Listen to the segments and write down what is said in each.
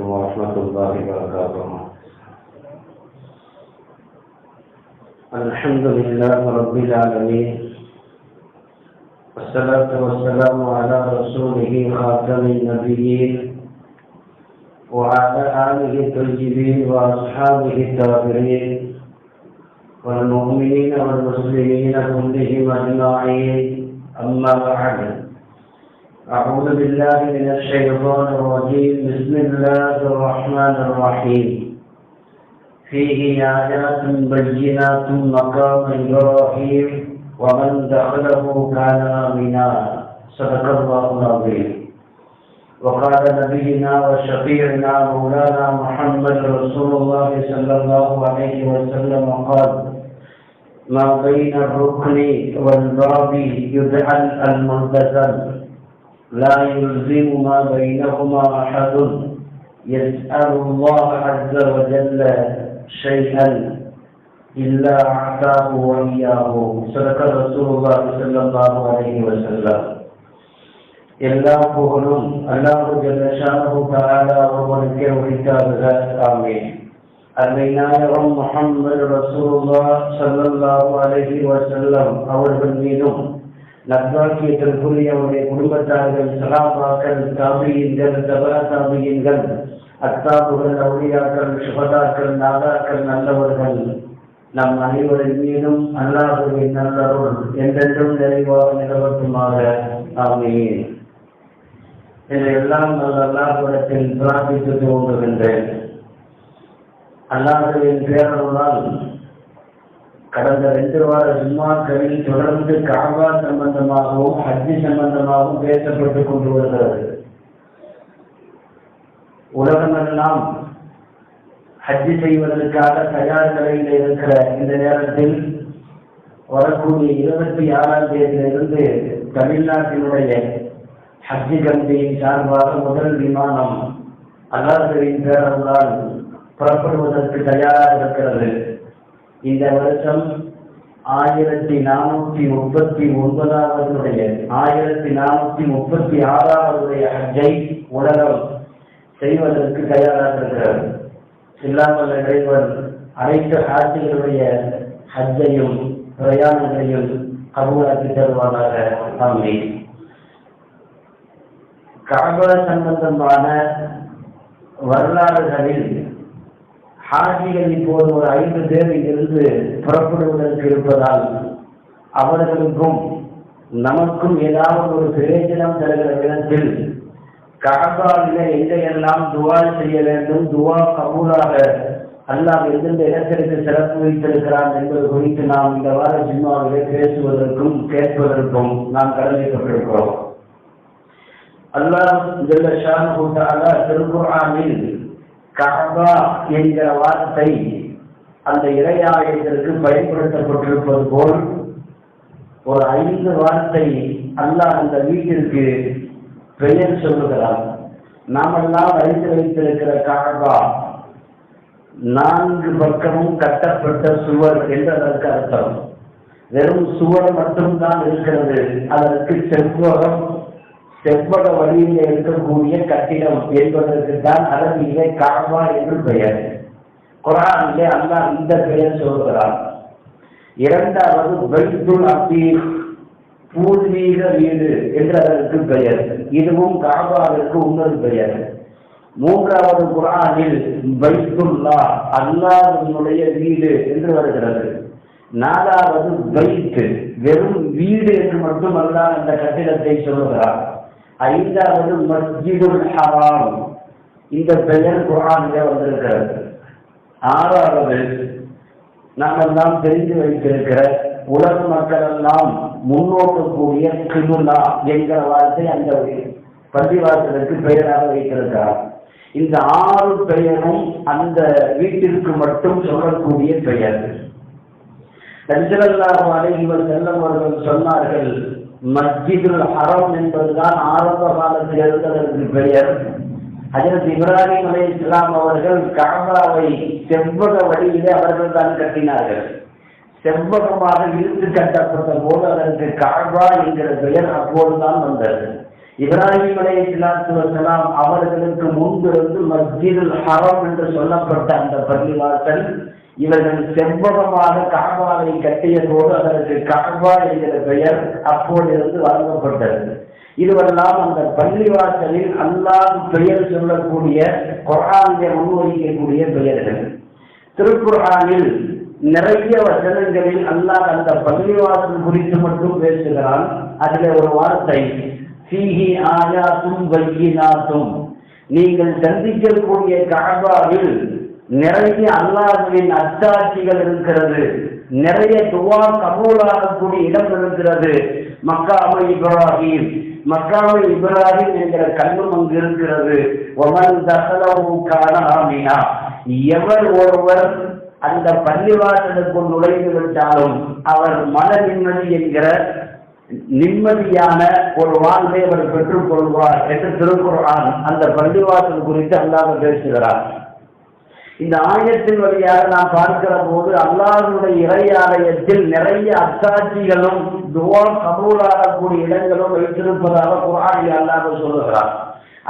عليكم ورحمة الله وبركاته. الحمد لله رب العالمين، والصلاة والسلام على رسوله خاتم النبيين وعلى آله الطيبين وأصحابه الطاهرين والمؤمنين والمسلمين كلهم أجمعين. أما بعد، أعوذ بالله من الشيطان الرجيم. بسم الله الرحمن الرحيم. فيه آيات بينات مقام إبراهيم ومن دخله كان آمنا. صدق الله العظيم. وقال نبينا وشفيعنا مولانا محمد رسول الله صلى الله عليه وسلم قال: ما بين الركن والباب يدعى المنتزل، لا يلزم ما بينهما أحد يسأل الله عز وجل شيئا إلا أعطاه وإياه. صدق رسول الله صلى الله عليه وسلم. எல்லா புகழும் அல்லாஹ் ஜல்ல ஷானஹு தஆலா ஒருவனுக்கே உரித்தாகுக. ஆமீன். அன்னை நாயகம் முஹம்மது ரசூலுல்லாஹ் ஸல்லல்லாஹு அலைஹி வஸல்லம் அவர்கள் மீதும் நற்பாக்கியத்திற்குரிய அவருடைய குடும்பத்தார்கள், சஹாபாக்கள், தாபியீன்கள், தபா தாபியீன்கள், அத்தாபுகள், அவுலியாக்கள், சுஹதாக்கள், நாதாக்கள், நல்லவர்கள் நம் அனைவரின் மீதும் அல்லாஹ்வின் நல்லருள் என்றென்றும் நிறைவாக நிலவட்டுமாக. ஆமீன். இதையெல்லாம் அல்லாஹ்விடத்தில் பிரார்த்தித்து துவங்குகின்றேன். அல்லாஹ்வின் பேரருளால் கடந்த 2 வார ஜும்மாக்களில் தொடர்ந்து கஅபா சம்பந்தமாகவும் ஹஜ் சம்பந்தமாகவும் பேசப்பட்டுக் கொண்டு வருகிறது. உலகமெல்லாம் ஹஜ் செய்வதற்காக தயார் நிலையில் இருக்கிற இந்த நேரத்தில் வரக்கூடிய 26ஆம் தேதியிலிருந்து தமிழ்நாட்டினுடைய ஹஜ் கமிட்டியின் சார்பாக முதல் விமானம் அல்லாஹ்வின் பேரருளால் புறப்படுவதற்கு தயாராக இருக்கிறது. இந்த வருஷம் 1436வது ஹஜ்ஜை உலகம் செய்வதற்கு தயாராக இருக்கிறது. இல்லாமல் இறைவன் அனைத்து ஹாஜிகளுடைய ஹஜ்ஜையும் பிரயாணங்களையும் கபூலாக்கி தருவானாக. ஆமீன். கஅபா சம்பந்தமான வரலாறுகளில் ஹாஜிகள் இப்போது ஒரு 5 பேர் இங்கிருந்து புறப்படுவதற்கு இருப்பதால் அவர்களுக்கும் நமக்கும் ஏதாவது ஒரு பிரயோஜனம் தருகிற விதத்தில் கஅபாவிலே எங்கெல்லாம் துவா செய்ய வேண்டும், துவா கபூலாக அல்லாஹ் எந்தெந்த இடத்திற்கு சிறப்பு வைத்திருக்கிறான் என்பது குறித்து நாம் இந்த வார ஜும்மாவிலே பேசுவதற்கும் கேட்பதற்கும் நாம் கடமைப்பட்டிருக்கிறோம். அல்லாஹ் ஜல்ல ஷானஹு தஆலா திருக்குர்ஆனில் கஅபா என்கிற வார்த்தை அந்த இறையாயத்திற்கு பயன்படுத்தப்பட்டிருப்பது போல் ஒரு 5 வார்த்தை அல்லாஹ் அந்த வீட்டிற்கு பெயர் சொல்லுகிறார். நாமெல்லாம் அறிந்து வைத்திருக்கிற கஅபா 4 பக்கமும் கட்டப்பட்ட சுவர் என்று அதற்கு அர்த்தம். வெறும் சுவர் மட்டும்தான் இருக்கிறது. அதற்கு செவ்வக வழியில் இருக்கக்கூடிய கட்டிடம் என்பதற்கு தான் அரபியிலே கஅபா என்று பெயர். குர்ஆனிலே அல்லாஹ் இந்த பெயர் சொல்கிறார். 2வது பைத்துல் அதீக், பூர்வீக வீடு என்று அதற்கு பெயர். இதுவும் கஅபாவிற்கு இன்னொரு பெயர். 3வது குர்ஆனில் பைத்துல்லாஹ், அல்லாஹ்வுடைய வீடு என்று வருகிறது. 4வது பைத், வெறும் வீடு என்று மட்டும் அல்லாஹ் அந்த கட்டிடத்தை சொல்லுகிறார். 5வது மஸ்ஜிதுல் ஹராம், இந்த பெயர் குர்ஆனிலே வந்திருக்கிறது. 6வது நாமெல்லாம் தெரிந்து வைத்திருக்கிற உலக மக்கள் எல்லாம் முன்னோக்கக்கூடிய கிபுலா என்கிற வார்த்தை அந்த பள்ளிவாசலுக்கு பெயராக வைத்திருக்கிறார். இந்த 6 பெயரும் அந்த வீட்டிற்கு மட்டும் சொல்லக்கூடிய பெயர். ஸல்லல்லாஹு அலைஹி வஸல்லம் அவர்கள் சொன்னார்கள், மஸ்ஜிதுல் ஹரம் என்பதுதான் ஆரம்ப காலத்தில் இருந்ததற்கு பெயர். ஹஜ்ரத் இப்ராஹிம் அலைஹிஸ்ஸலாம் அவர்கள் கஅபாவை செவ்வக வடிவிலே அவர்கள் தான் கட்டினார்கள். செவ்வகமாக இழுத்து கட்டப்பட்ட போது அதற்கு கஅபா என்கிற பெயர் அப்போதுதான் வந்தது. இப்ராஹிம் அலைஹிஸ்ஸலாத்து வஸலாம் அவர்களுக்கு முன்பிருந்து மஸ்ஜிதுல் ஹரம் என்று சொல்லப்பட்ட அந்த பள்ளிவாசல் இவர்கள் செவ்வகமாக கஅபாவை கட்டிய போது அதற்கு கஅபா என்கிற பெயர் அப்போதிருந்து வழங்கப்பட்டது. இதுவெல்லாம் அந்த பள்ளிவாசலில் அல்லாஹ் பெயர் சொல்லக்கூடிய குர்ஆனிலே முன்வைக்கக்கூடிய பெயர்கள். திருக்குர்ஆனில் நிறைய வசனங்களில் அல்லாஹ் அந்த பள்ளிவாசல் குறித்து மட்டும் பேசுகிறான். அதில் ஒரு வார்த்தை ஃபீஹி ஆயாத்தும் பையினாத்தும், நீங்கள் சந்திக்கக்கூடிய கஅபாவில் நிறைய அல்லாஹ்வின் அத்தாட்சிகள் இருக்கிறது, நிறைய துஆ கபூலாகக்கூடிய இடம் இருக்கிறது. மக்காம இப்ராஹிம், மக்காம இப்ராஹிம் என்கிற கல்லும் அங்கு இருக்கிறது. வமன் தஹலஹு கான ஆமினா, எவர் ஒருவர் அந்த பள்ளிவாசலுக்குள் நுழைந்து விட்டாலும் அவர் மன நிம்மதி என்கிற நிம்மதியான ஒரு வாழ்வை அவர் பெற்றுக் கொள்வார் என்று திருக்குர்ஆன் அந்த பள்ளிவாசல் குறித்து அல்லாஹ் பேசுகிறார். இந்த ஆயத்தின் வழியாக நாம் பார்க்கிற போது அல்லாஹ்வுடைய இறை ஆலயத்தில் நிறைய அத்தாட்சிகளும் துஆ கபூலாகக்கூடிய இடங்களும் வைத்திருப்பதாக குர்ஆனில் அல்லாஹ் சொல்லுகிறார்.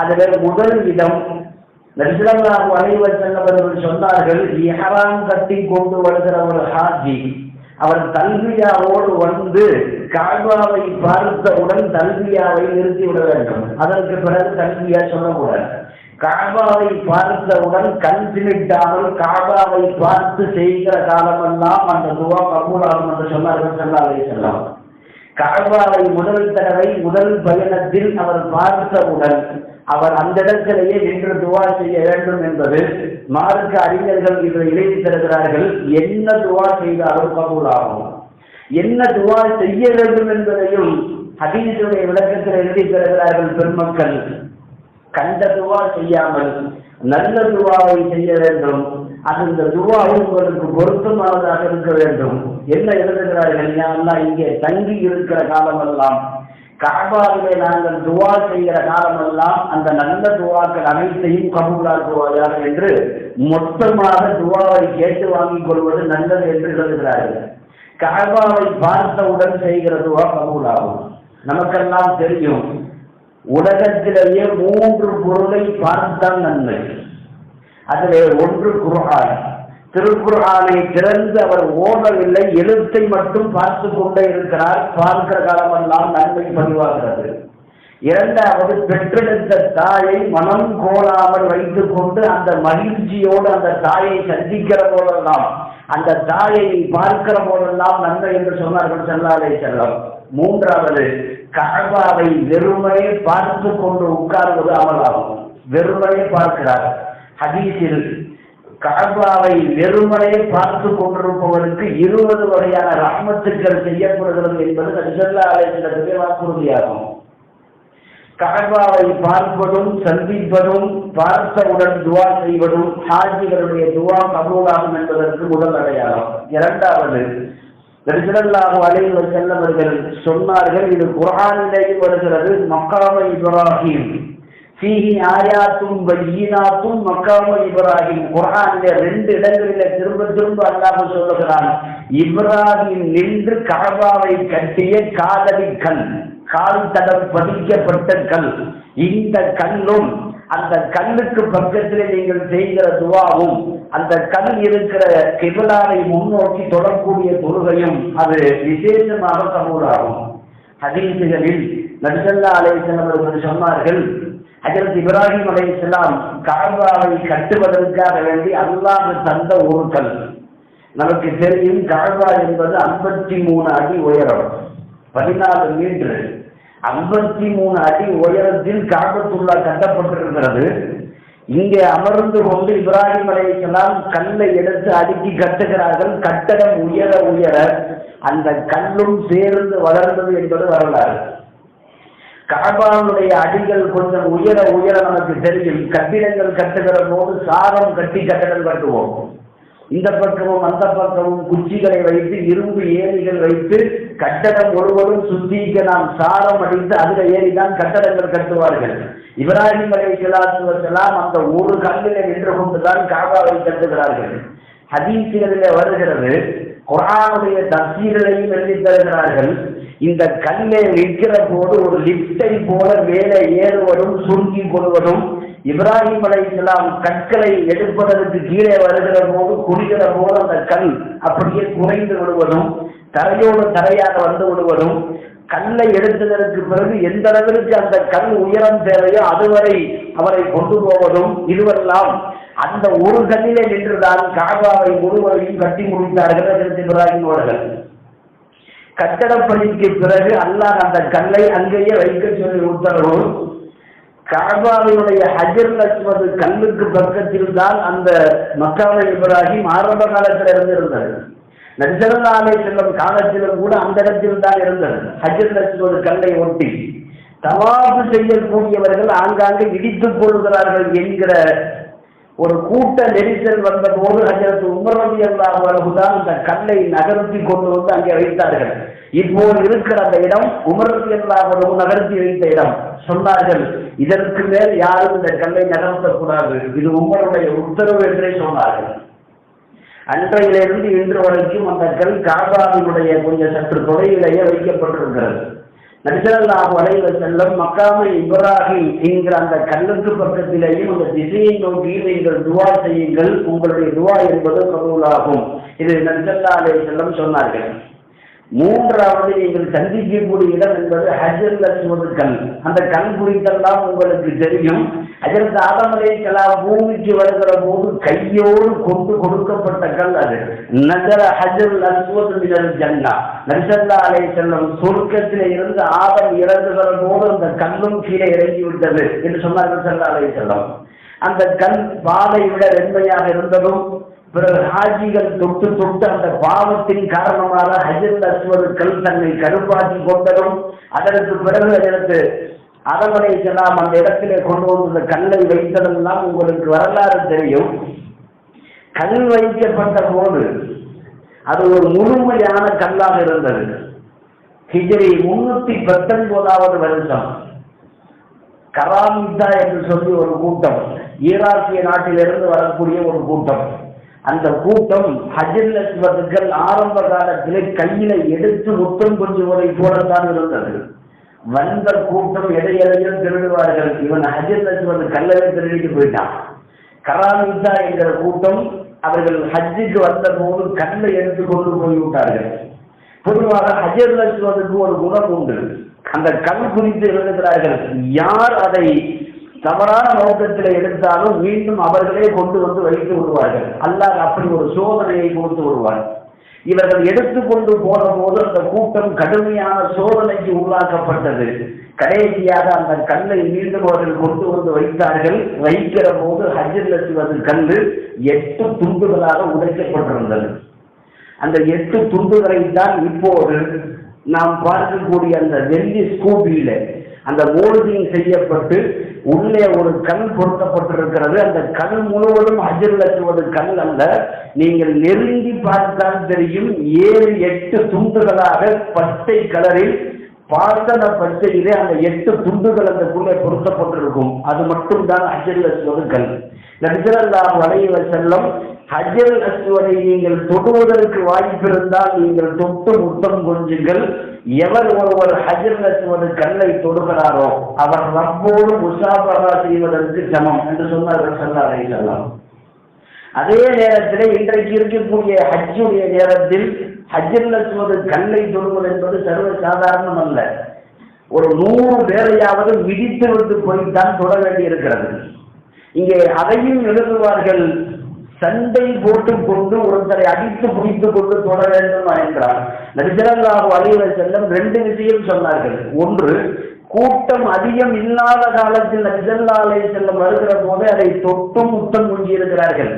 அதில் முதல் இடம் நபி ஸல்லல்லாஹு அலைஹி வஸல்லம் அவர்கள் சொன்னார்கள், இஹ்ராம் கட்டி கொண்டு வருகிற ஒரு ஹாஜி அவர் தல்பியாவோடு வந்து கஅபாவை பார்த்தவுடன் தல்பியாவை நிறுத்திவிட வேண்டும். அதற்கு பிறகு தல்பியா சொல்லக்கூடாது. கஅபாவை பார்த்தவுடன் கண் சிமிட்டாமல் கஅபாவை பார்த்து செய்கிற காலமெல்லாம் அந்த துஆ கபூலாகும் என்று சொன்னார்கள் ஸல்லல்லாஹு அலைஹி வஸல்லம். கஅபாவை முதல் தடவை முதல் பயணத்தில் அவர் பார்த்தவுடன் அவர் அந்த இடத்திலேயே நின்று துஆ செய்ய வேண்டும் என்பது மார்க்க அறிஞர்கள் இதில் எழுதி தருகிறார்கள். என்ன துஆ செய்தாலும் கபூலாகும். என்ன துஆ செய்ய வேண்டும் என்பதையும் ஹதீஸுடைய விளக்கத்தில் எழுதி தருகிறார்கள் பெருமக்கள். கண்ட துஆ செய்யாமல் நல்ல துஆவை செய்ய வேண்டும். அந்த துஆ உங்களுக்கு பொருத்தமானதாக இருக்க வேண்டும். என்ன எழுதுகிறார்கள்? யா அல்லாஹ், இங்கே தங்கி இருக்கிற காலமெல்லாம் கஅபாவிலே நாங்கள் துஆ செய்கிற காலமெல்லாம் அந்த நல்ல துஆக்கள் அனைத்தையும் கபூலாக்குவாயாக என்று மொத்தமாக துஆவை கேட்டு வாங்கிக் கொள்வது நல்லது என்று எழுதுகிறார்கள். கஅபாவை பார்த்தவுடன் செய்கிற துஆ கபூலாகும். நமக்கெல்லாம் தெரியும், உலகத்திலேயே 3 பொருளை பார்த்தால் நன்மை. அதிலே ஒன்று குர்ஆன். திருக்குர்ஆனை திறந்து அவர் ஓடவில்லை, எழுத்தை மட்டும் பார்த்து கொண்டே இருக்கிறார். பார்க்கிற காலமெல்லாம் நன்மை பதிவாகிறது. இரண்டாவது, பெற்றெடுத்த தாயை மனம் கோலாமல் வைத்துக் கொண்டு அந்த மகிழ்ச்சியோடு அந்த தாயை சந்திக்கிற போதெல்லாம், அந்த தாயை பார்க்கிற போதெல்லாம் நன்மை என்று சொன்னார்கள் ஸல்லல்லாஹு அலைஹி வஸல்லம். மூன்றாவது, கஅபாவை வெறுமனே பார்த்து கொண்டு உட்கார்வது அமலாகும். வெறுமனே பார்க்கிறார். ஹதீஸில் கஅபாவை வெறுமனே பார்த்து கொண்டிருப்பவருக்கு 20 வகையான ரஹ்மத்துக்கள் செய்யப்படுகிறது என்பது நபி ஸல்லல்லாஹு அலைஹி வஸல்லம் வாக்குறுதியாகும். கஅபாவை பார்ப்பதும் சந்திப்பதும் பார்த்தவுடன் துஆ செய்வதும் ஹாஜிகளுடைய துஆ கபூலாகும் என்பதற்கு முதல் அடையாளம். இரண்டாவது, நபி ஸல்லல்லாஹு அலைஹி வஸல்லம் அவர்கள் சொன்னார்கள், இது குர்ஆனிலேயே வருகிறது, மக்காம இப்ராஹிம் ஃபீஹி ஆயாத்தும் பையினாத்தும் மக்காம இப்ராஹிம். குர்ஆனிலே 2 இடங்களிலே திரும்ப திரும்ப அல்லாஹ் சொல்லுகிறான், இப்ராஹிம் நின்று கஅபாவை கட்டிய காலடி கல், கால் தடம் பதிக்கப்பட்ட கல். இந்த கல்லும் அந்த கல்லுக்கு பக்கத்தில் நீங்கள் செய்கிற துஆவும் அந்த கல் இருக்கிற கிப்லாவை முன்னோக்கி தொடரக்கூடிய தொழுகையும் அது விசேஷமாக கபூலாகும். ஹதீஸுகளில் நபி ஸல்லல்லாஹு அலைஹி வஸல்லம் அவர்கள் சொன்னார்கள், ஹஜ்ரத் இப்ராஹிம் அலைஹிஸ்ஸலாம் கஅபாவை கட்டுவதற்காக வேண்டி அல்லாஹ் தந்த ஒரு கல். நமக்கு தெரியும், கஅபா என்பது 53 அடி உயரம், 14 மீட்டர். 53 அடி உயரத்தில் கஅபத்துல்லா கட்டப்பட்டிருக்கிறது. இங்கே அமர்ந்து கொண்டு இப்ராஹிம் அலைஹிஸ்ஸலாம் கல்லை எடுத்து அடுக்கி கட்டுகிறார்கள். கட்டடம் உயர உயர அந்த கல்லும் சேர்ந்து வளர்ந்தது என்பது வரலாறு. கஅபாவுடைய அடிகள் கொஞ்சம் உயர உயர நமக்கு தெரியும். கட்டிடங்கள் கட்டுகிற போது சாரம் கட்டி கட்டடம் கட்டுவோம். இந்த பக்கமும் அந்த பக்கமும் குச்சிகளை வைத்து இரும்பு ஏணிகள் வைத்து கட்டடம் முழுவதும் சுத்திக்க நாம் சாரம் அடித்து அதில் ஏறிதான் கட்டடங்கள் கட்டுவார்கள். இப்ராஹிம் அலைஹிஸ்ஸலாத்து வஸலாம் அந்த ஒரு கல்லிலே நின்று கொண்டுதான் கஅபாவை கட்டுகிறார்கள். ஹதீஸிலே வருகிறது, குர்ஆனுடைய தஃசீரையும் எழுதி தருகிறார்கள். இந்த கல்லை வைக்கிற போது ஒரு லிப்டை போல மேலே ஏறுவதும் சுருங்கி கொள்வதும், இப்ராஹிம் அலைஹிஸ்ஸலாம் கற்களை எடுப்பதற்கு கீழே வருகிற போது குடிக்கிற போது அந்த கல் அப்படியே குறைந்து விடுவதும், தரையோடு தரையாக வந்து விடுவதும், கல்லை எடுத்ததற்கு பிறகு எந்த அளவிற்கு அந்த கல் உயரம் தேவையோ அதுவரை அவரை கொண்டு போவதும், இதுவெல்லாம் அந்த ஒரு கல்லிலே நின்றுதான் காபாவை முழுவதையும் கட்டி முடித்தார்கள் இப்ராஹிம் அவர்கள். கட்டடப்பணிக்கு பிறகு அல்லாஹ் அந்த கல்லை அங்கேயே வைக்க சொல்லி உத்தரவு. காபாவினுடைய ஹஜர் அஸ்வத் கல்லுக்கு பக்கத்தில் தான் அந்த மக்காவை இப்ராஹிம் ஆரம்ப காலத்தில் இருந்திருந்தது. நபி ஸல்லல்லாஹு அலைஹி வஸல்லம் காலத்திலும் கூட அந்த இடத்தில் தான் இருந்தது. ஹஜர் அஸ்வத் கல்லை ஒட்டி தவாஃப் செய்யக்கூடியவர்கள் ஆங்காங்கே இடித்துக் கொள்கிறார்கள் என்கிற ஒரு கூட்ட நெரிசல் வந்த போது ஹஜ்ரத் உமர் ரலியல்லாஹு அன்ஹு தான் அந்த கல்லை நகர்த்தி கொண்டு வந்து அங்கே வைத்தார்கள். இப்போது இருக்கிற அந்த இடம் உமர் ரலியல்லாஹு அன்ஹு நகர்த்தி வைத்த இடம். சொன்னார்கள், இதற்கு மேல் யாரும் இந்த கல்லை நகர்த்தக்கூடாது, இது உமருடைய உத்தரவு என்றே சொன்னார்கள். அன்றையிலிருந்து இன்று வரைக்கும் அந்த கல் காபாவினுடைய கொஞ்சம் சற்று தொலைவிலேயே வைக்கப்பட்டிருக்கிறது. நபி ஸல்லல்லாஹு அலைஹி வஸல்லம் மக்காமை இப்ராஹிம் என்கிற அந்த கல்லுக்கு பக்கத்திலேயும் அந்த திசையை நோக்கி நீங்கள் துவா செய்யுங்கள், உங்களுடைய துவா என்பது கபூலாகும், இது நபி ஸல்லல்லாஹு அலைஹி வஸல்லம் சொன்னார்கள். மூன்றாவது நீங்கள் சந்திக்கக்கூடிய இடம் என்பது ஹஜர் அஸ்வத் கல். அந்த கல் குறித்தெல்லாம் உங்களுக்கு தெரியும். ஹஜ்ரத் ஆதம் அலைஹிஸ்ஸலாம் பூமிக்கு வருகிற போது கையோடு கொண்டு கொடுக்கப்பட்ட கல் அது. நஜர ஹஜர் அஸ்வத் மினல் ஜன்னா. நபி ஸல்லல்லாஹு அலைஹி வஸல்லம் சொர்க்கத்திலே இருந்து ஆதம் இறங்குகிற போது அந்த கல்லும் கீழே இறங்கி விட்டது என்று சொன்னார்கள் ஸல்லல்லாஹு அலைஹி வஸல்லம். அந்த கல் பாலை விட வெண்மையாக இருந்ததும், பிறகு ஹாஜிகள் தொட்டு தொட்டு அந்த பாவத்தின் காரணமாக ஹஜர் அஸ்வத் கல் தன்னை கருப்பாக்கி கொண்டதும், அதற்கு பிறகு அதற்கு ஆதம் அலைஹிஸ்ஸலாம் அந்த இடத்திலே கொண்டு வந்து கல்லை வைத்ததெல்லாம் உங்களுக்கு வரலாறு தெரியும். கல் வைக்கப்பட்ட போது அது ஒரு முழுமையான கல்லாக இருந்தது. ஹிஜ்ரி 319வது வருஷம் கராமிதா என்று சொல்லி ஒரு கூட்டம், ஈராக்கிய நாட்டிலிருந்து வரக்கூடிய ஒரு கூட்டம். அந்த கூட்டம் ஹஜர் அஸ்வத்கள் ஆரம்ப காலத்திலே கையில எடுத்து முத்தம் கொஞ்சுவதை போலத்தான் இருந்தது. வந்த கூட்டம் எதையெதையும் திருடுவார்கள். இவன் ஹஜர் அஸ்வத் கல்லவே திருடிட்டு போயிட்டான். கராமிதா என்கிற கூட்டம் அவர்கள் ஹஜ்ஜுக்கு வந்த போது கல்லை எடுத்து கொண்டு போய்விட்டார்கள். பொதுவாக ஹஜர் அஸ்வதுக்கு ஒரு குணம் உண்டு. அந்த கல் குறித்து எழுதுகிறார்கள், யார் அதை தவறான நோக்கத்தில் எடுத்தாலும் மீண்டும் அவர்களே கொண்டு வந்து வைத்து விடுவார்கள். அல்லாஹ் அப்படி ஒரு சோதனையை கொடுத்து விடுவார். இவர்கள் எடுத்துக்கொண்டு போன போது அந்த கூட்டம் கடுமையான சோதனைக்கு உள்ளாக்கப்பட்டது. கடைசியாக அந்த கல்லை மீண்டும் அவர்கள் கொண்டு வந்து வைத்தார்கள். வைக்கிற போது ஹஜ்ஜில் அஸ்வத் கல்லு 8 துண்டுகளாக உடைக்கப்பட்டிருந்தது. அந்த 8 துண்டுகளை தான் இப்போது நாம் பார்க்கக்கூடிய அந்த வெள்ளி ஸ்கூபியில அந்த மோல்டிங் செய்யப்பட்டு உள்ளே ஒரு கல் பொருத்தப்பட்டிருக்கிறது. அந்த கல் முழுவதும் ஹஜ்ஜில் அஸ்வத் கல் அல்ல, நீங்கள் நெருங்கி பார்த்தால் தெரியும். 7-8 துண்டுகளாக பச்சை கலரில் பாசன பச்சையிலே அந்த 8 துண்டுகள் அந்தக்குள்ளே பொருத்தப்பட்டிருக்கும். அது மட்டும்தான் ஹஜ்ஜில் அஸ்வத் கல். நபி ஸல்லல்லாஹு அலைஹி வஸல்லம் ஹஜ்ஜில் அஸ்வதை நீங்கள் தொடுவதற்கு வாய்ப்பிருந்தால் நீங்கள் தொட்டு முத்தம் கொஞ்சுங்கள். எவர் ஒருவர் ஹஜ்ஜில் அஸ்வத் கல்லை தொடுகிறாரோ அவர் ரப்போடு முஸாபஹா செய்வதற்கு சமம் என்று சொன்னார்கள் ஸல்லல்லாஹு அலைஹி வஸல்லம். அதே நேரத்தில் இன்றைக்கு இருக்கக்கூடிய ஹஜ்ஜுடைய நேரத்தில் ஹஜ்ஜில் அஸ்வத் கல்லை தொடுவது என்பது சர்வ சாதாரணம் அல்ல. ஒரு 100 பேரையாவது மிதித்து விட்டு போய்தான் தொட வேண்டி இருக்கிறது. இங்கே அதையும் எழுதுவார்கள், சண்டை போட்டுக் கொண்டு ஒருத்தரை அடித்து பிடித்துக் கொண்டு தொட வேண்டும் என்றார். நபி ஸல்லல்லாஹு அலைஹி வஸல்லம் 2 விஷயம் சொன்னார்கள். ஒன்று, கூட்டம் அதிகம் இல்லாத காலத்தில் நபி ஸல்லல்லாஹு அலைஹி வஸல்லம் வருகிற போது அதை தொட்டும் முத்தம் கொஞ்சியிருக்கிறார்கள்.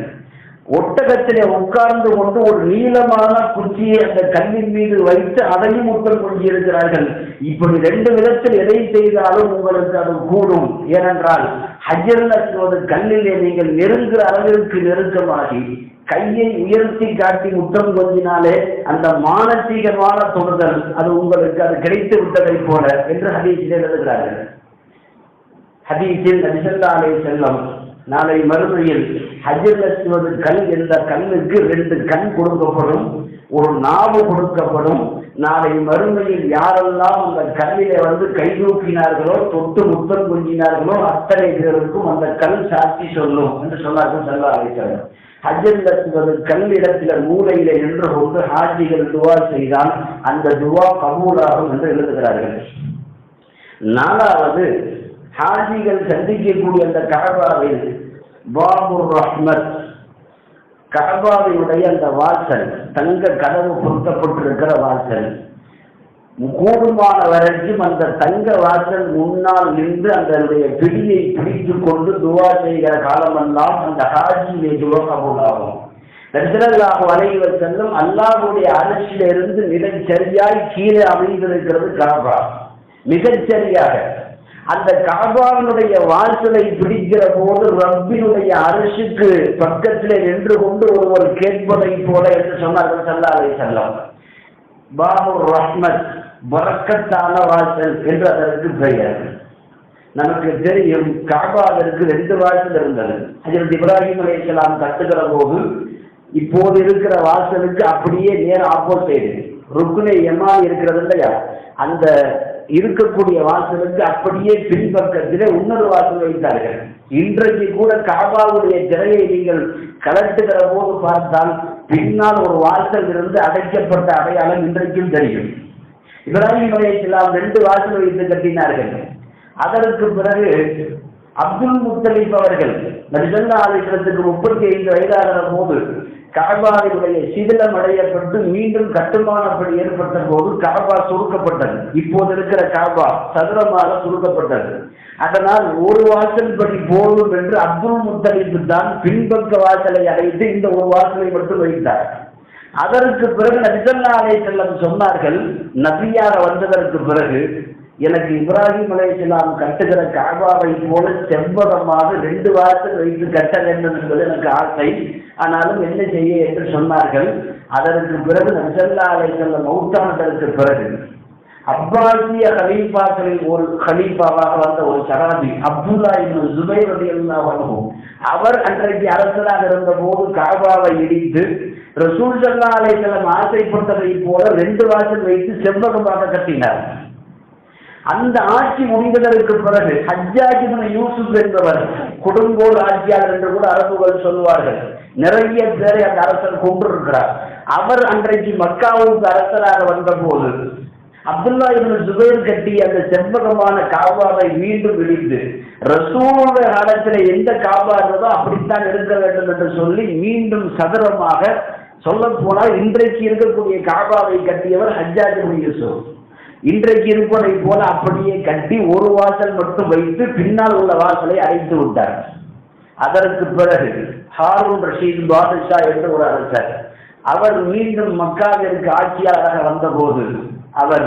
ஒட்டகத்திலே உட்கார்ந்து கொண்டு ஒரு நீளமான குச்சியை அந்த கல்லின் மீது வைத்து அதையும் முத்தம் கொஞ்சியிருக்கிறார்கள். இப்படி 2 விதத்தில் எதை செய்தாலும் உங்களுக்கு அது கூடும். ஏனென்றால் ஹஜ்ஜில் அஸ்வத் கல்லிலே நீங்கள் நெருங்குகிற அளவிற்கு நெருக்கமாகி கையை உயர்த்தி காட்டி முத்தம் கொஞ்சினாலே அந்த மானசீகமான தொடுதல் அது உங்களுக்கு அது கிடைத்து விட்டதை போல என்று ஹதீஸில் எழுதுகிறார்கள். ஹதீஸில் நபி ஸல்லல்லாஹு அலைஹி வஸல்லம் நாளை மறுமையில் ஹஜ்ஜில் அஸ்வத் கல் என்ற கல்லுக்கு 2 கண் கொடுக்கப்படும், ஒரு நாவு கொடுக்கப்படும், நாளை மறுமையில் யாரெல்லாம் அந்த கல்லிலே வந்து கை தூக்கினார்களோ, தொட்டு முத்தம் கொஞ்சினார்களோ அத்தனை பேருக்கும் அந்த கல் சாட்சி சொல்லும் என்று சொன்னார்கள் ஸல்லல்லாஹு அலைஹி வஸல்லம். ஹஜ்ஜில் அஸ்வத் கல்லிடத்தில மூலையில நின்று கொண்டு ஹாஜிகள் துவா செய்தால் அந்த துவா கபூலாகும் என்று எழுதுகிறார்கள். நாலாவது, ஹாஜிகள் சந்திக்கக்கூடிய அந்த கஅபாவில் பாபுர் ரஹ்மத், கஅபாவினுடைய அந்த வாசல், தங்க கதவு பொருத்தப்பட்டிருக்கிற வாசல், கூடுமான வரைக்கும் அந்த தங்க வாசல் முன்னால் நின்று அதனுடைய பிடியை பிடித்துக் கொண்டு துவா செய்கிற காலமெல்லாம் அந்த ஹாஜியிலே துவா கபூலாகும். ஸல்லல்லாஹு அலைஹி வஸல்லம் அல்லாஹ்வுடைய அரிசியிலிருந்து மிகச்சரியாய் கீழே அமைந்திருக்கிறது கஅபா. மிகச்சரியாக அந்த கஅபாவினுடைய வாசலை பிடிக்கிற போது ரப்பினுடைய அரிசிக்கு பக்கத்திலே நின்று கொண்டு ஒருவர் கேட்பதை போல என்று சொன்னார்கள் ஸல்லல்லாஹு அலைஹி வஸல்லம். பாபுர் ரஹ்மத், பரக்கத்தான வாசல் என்று அதற்கு பெயர். நமக்கு தெரியும் கஅபாவிற்கு 2 வாசல் இருந்தது. ஹஜ்ரத் இப்ராஹிம் அலைஹிஸ்ஸலாம் கட்டுகிற போது இப்போது இருக்கிற வாசலுக்கு அப்படியே நேர் ஆப்போசிட் ருக்னே யமான் இருக்கிறது இல்லையா, அந்த இருக்கக்கூடிய வாசலுக்கு அப்படியே பின்பக்கத்திலே இன்னொரு வாசல் வைத்தார்கள். இன்றைக்கு கூட கஅபாவுடைய திரையை நீங்கள் கலட்டுகிற போது பார்த்தால் பின்னால் ஒரு வாசல் இருந்து அடைக்கப்பட்ட அடையாளம் இன்றைக்கும் தெரியும். இப்ராஹிம் அலைஹிஸ்ஸலாம் 2 வாசல் வைத்து கட்டினார்கள். அதற்கு பிறகு அப்துல் முத்தலிப் அவர்கள் நபி ஸல்லல்லாஹு அலைஹி வஸல்லத்துக்கு 35 வயதாகிற போது கஅபாவினுடைய சிதிலம் அடையப்பட்டு மீண்டும் கட்டுமான பணி ஏற்பட்ட போது கஅபா சுருக்கப்பட்டது. இப்போது இருக்கிற கஅபா சதுரமாக சுருக்கப்பட்டது. அதனால் ஒரு வாசல் படி போதும் என்று அப்துல் முத்தலிப் தான் பின்பக்க வாசலை அடைத்து இந்த ஒரு வாசலை மட்டும் வைத்தார். அதற்கு பிறகு நபி ஸல்லல்லாஹு அலைஹி வஸல்லம் சொன்னார்கள், நபியாக வந்ததற்கு பிறகு எனக்கு இப்ராஹிம் அலைஹிஸ்ஸலாம் கட்டுகிற கஅபாவை போல செவ்வகமாக 2 வாசல் வைத்து கட்ட வேண்டும் என்பது எனக்கு ஆசை, ஆனாலும் என்ன செய்ய என்று சொன்னார்கள். அதற்கு பிறகு நபி ஸல்லல்லாஹு அலைஹி வஸல்லம் மௌத்தானதற்கு பிறகு அப்பாசிய கலீஃபாக்களில் ஒரு கலீஃபாவாக வந்த ஒரு சஹாபி அப்துல்லா இப்னு ஸுபைர் ரலியல்லாஹு அன்ஹு, அவர் அன்றைக்கு அரசராக இருந்த போது கஅபாவை இடித்து ரசூல் ஸல்லல்லாஹு அலைஹி வஸல்லம் ஆசைப்பட்டதை போல 2 வாசல் வைத்து செவ்வகமாக கட்டினார். அந்த ஆட்சி முடிந்ததற்கு பிறகு ஹஜ்ஜாஜ் இப்னு யூசுப் என்பவர் கொடுங்கோல் ஆட்சியாளர் என்று கூட அரபுகள் சொல்வார்கள். நிறைய பேரை அந்த அரசர் கொண்டிருக்கிறார். அவர் அன்றைக்கு மக்காவுக்கு அரசராக வந்த போது அப்துல்லா இப்னு ஸுபைர் கட்டிய அந்த செவ்வகமான கஅபாவை மீண்டும் இடித்து ரசூலுடைய காலத்தில் எந்த கஅபா இருந்ததோ அப்படித்தான் இருக்க வேண்டும் என்று சொல்லி மீண்டும் சதுரமாக, சொல்ல போனால் இன்றைக்கு இருக்கக்கூடிய கஅபாவை கட்டியவர் ஹஜ்ஜாஜ் இப்னு யூசுப். இன்றைக்கு இருப்பதை போல அப்படியே கட்டி ஒரு வாசல் மட்டும் வைத்து பின்னால் உள்ள வாசலை அடைத்து விட்டார். அதற்கு பிறகு ஹாரூன் ரஷீத் பாதுஷா என்ற ஒரு அரசர், அவர் மீண்டும் மக்காவிற்கு ஆட்சியாளராக வந்தபோது அவர்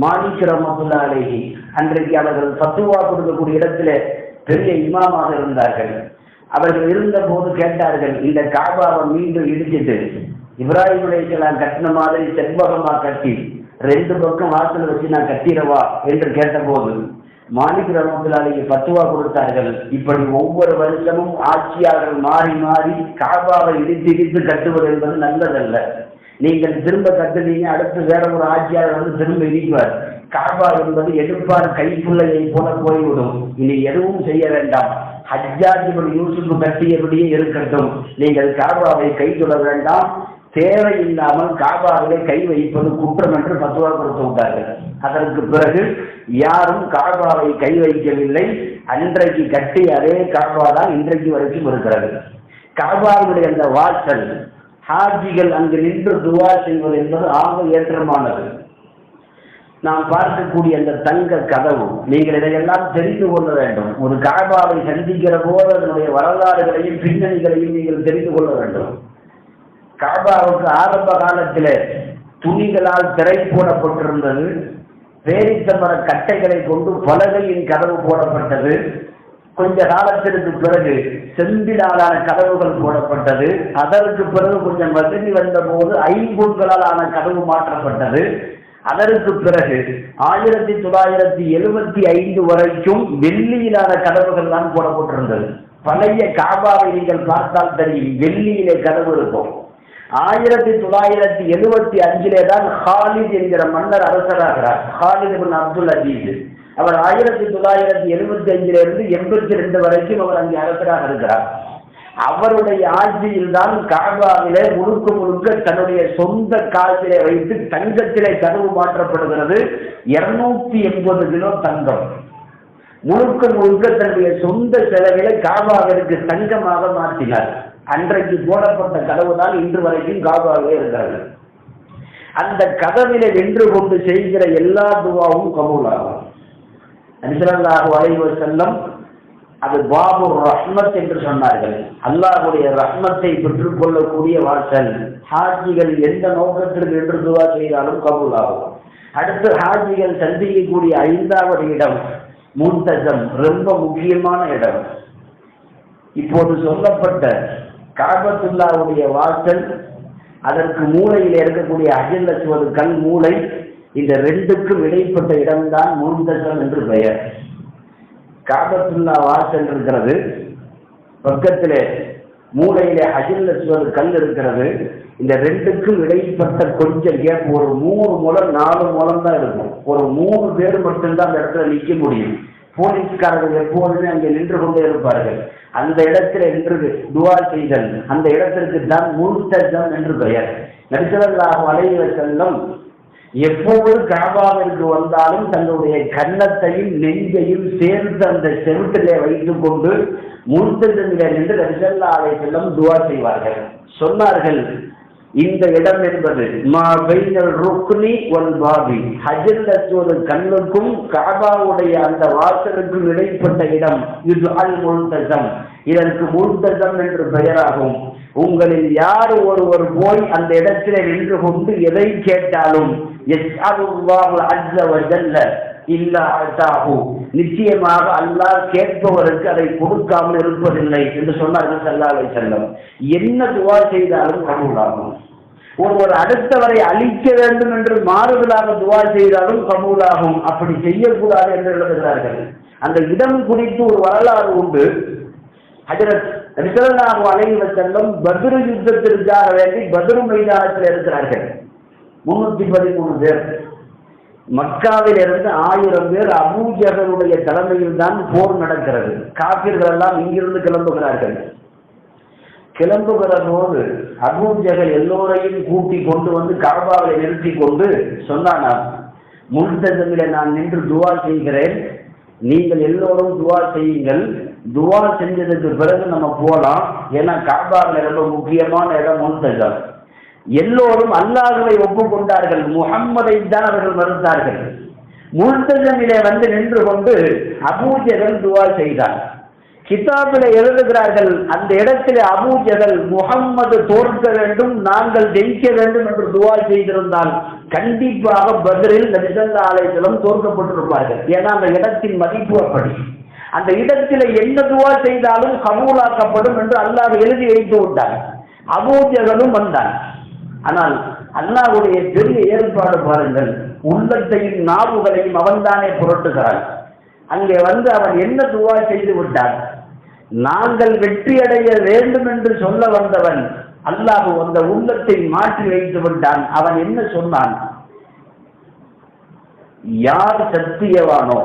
மாலிக் ரஹ்மத்துல்லாஹி அலைஹி, அன்றைக்கு அவர்கள் ஃபத்வா கொடுக்கக்கூடிய இடத்திலே பெரிய இமாமாக இருந்தார்கள். அவர்கள் இருந்த போது கேட்டார்கள், இந்த கஅபாவை மீண்டும் இடிச்சிட்டு இப்ராஹிம் அலைஹிஸ்ஸலாம் கட்டின மாதிரி செவ்வகமா கட்டி 2 பக்கம் வாசல் வச்சு நான் கட்டிடவா என்று கேட்டபோது மாலிக் ரஹ்மத்துல்லாஹி அலைஹி ஃபத்வா கொடுத்தார்கள், இப்படி ஒவ்வொரு வருஷமும் ஆட்சியாளர்கள் மாறி மாறி கஅபாவை இடித்து இடித்து கட்டுவது என்பது நல்லதல்ல. நீங்கள் திரும்ப கட்டுவீங்க, அடுத்து வேற ஒரு ஆட்சியாளர் வந்து திரும்ப இடிப்பார். கஅபா என்பது எடுப்பார் கைப்புள்ளையை போல போய்விடும். இனி எதுவும் செய்ய வேண்டாம், ஹஜ்ஜாஜ் இப்னு யூசுப் கட்டியபடியே இருக்கட்டும், நீங்கள் கஅபாவை கை தொட வேண்டாம், தேவையில்லாமல் கஅபாவிலே கை வைப்பது குற்றம் என்று ஃபத்வா கொடுத்து விட்டார்கள். அதற்கு பிறகு யாரும் கஅபாவை கை வைக்கவில்லை. அன்றைக்கு கட்டி அதே கஅபா தான் இன்றைக்கு வரைக்கும் இருக்கிறது. கஅபாவுடைய அந்த வாசல், ஹாஜிகள் அங்கு நின்று துவா செய்வது என்பது ஆக ஏற்றமானது. நாம் பார்க்கக்கூடிய அந்த தங்க கதவு, நீங்கள் இதையெல்லாம் தெரிந்து கொள்ள வேண்டும். ஒரு கஅபாவை சந்திக்கிற போது அதனுடைய வரலாறுகளையும் பின்னணிகளையும் நீங்கள் தெரிந்து கொள்ள வேண்டும். கஅபாவுக்கு ஆரம்ப காலத்தில் துணிகளால் திரை போடப்பட்டிருந்தது. பேரித்தமர கட்டைகளை கொண்டு பலகையின் கதவு போடப்பட்டது. கொஞ்ச காலத்திற்கு பிறகு செம்பிலாலான கதவுகள் போடப்பட்டது. அதற்கு பிறகு கொஞ்சம் வசதி வந்த போது ஐம்பொன்களால் ஆன கதவு மாற்றப்பட்டது. அதற்கு பிறகு 1975 வரைக்கும் வெள்ளியிலான கதவுகள் தான் போடப்பட்டிருந்தது. பழைய கஅபாவை நீங்கள் பார்த்தால் தெரியும், வெள்ளியிலே கதவு இருக்கும். 1975 தான் ஹாலித் என்கிற மன்னர் அரசராகிறார். Khalid ibn Abdul Aziz. அவர் 1975 82 வரைக்கும் அவர் அங்கே அரசராக இருக்கிறார். அவருடைய ஆட்சியில் தான் காபாவிலே முழுக்க முழுக்க தன்னுடைய சொந்த காசிலே வைத்து தங்கத்திலே கதவு மாற்றப்படுகிறது. 280 கிலோ தங்கம் முழுக்க முழுக்க தன்னுடைய சொந்த செலவிலே காபாவிற்கு தங்கமாக மாற்றினார். அன்றைக்கு போடப்பட்ட கதவு தான் இன்று வரைக்கும் காபாவே இருக்கிறது. அந்த கதவிலே வென்று கொண்டு செய்கிற எல்லா துவாவும் கபூலாகும். நபி ஸல்லல்லாஹு அலைஹி வஸல்லம் அது பாபுர் ரஹ்மத் என்று சொன்னார்கள். அல்லாஹ்வுடைய ரஹ்மத்தை பெற்றுக் கொள்ளக்கூடிய வாசல். ஹாஜிகள் எந்த நோக்கத்திற்கு என்று துவா செய்தாலும் கபூலாகும். அடுத்து ஹாஜிகள் சந்திக்கக்கூடிய 5வது இடம் முல்தஸம், ரொம்ப முக்கியமான இடம். இப்போது சொல்லப்பட்ட காபத்துல்லாஹ்வுடைய வாசல், அதற்கு மூலையில் இருக்கக்கூடிய ஹஜ்ருல் அஸ்வத் கல் மூலை, இந்த ரெண்டுக்கும் இடைப்பட்ட இடம்தான் முல்தஸம் என்று பெயர். காபத்துல்லா வாசல் இருக்கிறது, பக்கத்திலே மூலையிலே ஹஜ்ருல் அஸ்வத் கல் இருக்கிறது. இந்த ரெண்டுக்கும் இடைப்பட்ட கொஞ்சம் கேப், ஒரு 3 முழம் 4 முழம் தான் இருக்கும். ஒரு 3 பேர் மட்டும்தான் அந்த இடத்துல நிற்க முடியும். போலீஸ்காரர்கள் எப்போதுமே அங்கே நின்று கொண்டே இருப்பார்கள். அந்த இடத்துல நின்று துவா செய்தல், அந்த இடத்திற்கு தான் முல்தஸம் என்று பெயர். நபி ஸல்லல்லாஹு அலைஹி வஸல்லம் எப்போது காபாவிற்கு வந்தாலும் தன்னுடைய கன்னத்தையும் நெஞ்சையும் சேர்ந்து அந்த செவுட்டிலே வைத்துக் கொண்டு முல்தஸமிலே நின்று நபி ஸல்லல்லாஹு அலைஹி வஸல்லம் துவா செய்வார்கள். சொன்னார்கள், இந்த இடம் என்பது மா பைனல் ருக்னி வல் பாபி, ஹஜ்ருல் அஸ்வத் கல்லுக்கும் காபாவுடைய அந்த வாசலுக்கும் இடைப்பட்ட இடம். இது அல் முல்தஸம், இதற்கு முல்தஸம் என்று பெயராகும். உங்களில் யார் ஒருவர் போய் அந்த இடத்திலே நின்று கொண்டு எதை கேட்டாலும் யஸ்அலுல்லாஹு அஸ்ஸ வ ஜல்ல இல்லா அதாஹு, நிச்சயமாக அல்லாஹ் கேட்பவருக்கு அதை கொடுக்காமல் இருப்பதில்லை என்று சொன்னார்கள் ஸல்லல்லாஹு அலைஹி வஸல்லம். என்ன துவா செய்தாலும் கபூலாகும். ஒருவர் அடுத்தவரை அழிக்க வேண்டும் என்று மாறுதலாக துவா செய்தாலும் கபூலாகும். அப்படி செய்யக்கூடாது என்று எழுதுகிறார்கள். அந்த இடம் குறித்து ஒரு வரலாறு உண்டு. ஹஜ்ரத் நபி ஸல்லல்லாஹு அலைஹி வஸல்லம் பத்ர் யுத்தத்திற்காக வேண்டி பத்ர் மைதானத்தில் இருக்கிறார்கள். 313 பேர். மக்காவில் இருந்து 1000 பேர் அபூ ஜஹலுடைய தலைமையில் தான் போர் நடக்கிறது. காபிர்கள் எல்லாம் இங்கிருந்து கிளம்புகிறார்கள். கிளம்புகிற போது அபூ ஜஹல் எல்லோரையும் கூட்டி கொண்டு வந்து காபாவை நிறுத்தி கொண்டு சொன்னானா, முல்தஸமிலே நான் நின்று துவா செய்கிறேன், நீங்கள் எல்லோரும் துவா செய்யுங்கள். துவா செஞ்சதுக்கு பிறகு நம்ம போலாம். ஏன்னா காபாவில் ரொம்ப முக்கியமான இடம் முல்தஸம். எல்லோரும் அல்லாஹ்வை ஒப்புக்கொண்டார்கள், முஹம்மதை தான் அவர்கள் மறுத்தார்கள். முல்தஸமிலே வந்து நின்று கொண்டு அபூ ஜஹல் துவா செய்தார். கிதாபில் எழுதுகிறார்கள், அந்த இடத்திலே அபூ ஜஹல் முஹம்மது தோற்க வேண்டும், நாங்கள் ஜெயிக்க வேண்டும் என்று துவா செய்திருந்தால் கண்டிப்பாக பத்ரில் நபி ஸல்லல்லாஹு அலைஹி வஸல்லம் தோற்கப்பட்டிருப்பார்கள். ஏன்னா அந்த இடத்தின் மதிப்பு அப்படி. அந்த இடத்திலே என்ன துவா செய்தாலும் கபூலாக்கப்படும் என்று அல்லாஹ் எழுதி வைத்து விட்டார். அபூ ஜஹலும் வந்தான். ஆனால் அல்லாஹ்வுடைய பெரிய ஏற்பாடு பாருங்கள், உள்ளத்தையும் நாவுகளையும் அவன்தானே புரட்டுகிறான். அங்கே வந்து அவன் என்ன துவா செய்து விட்டான், நாங்கள் வெற்றி அடைய வேண்டும் என்று சொல்ல வந்தவன் அல்லாஹ் அந்த உள்ளத்தை மாற்றி வைத்து விட்டான். அவன் என்ன சொன்னான், யார் சத்தியவானோ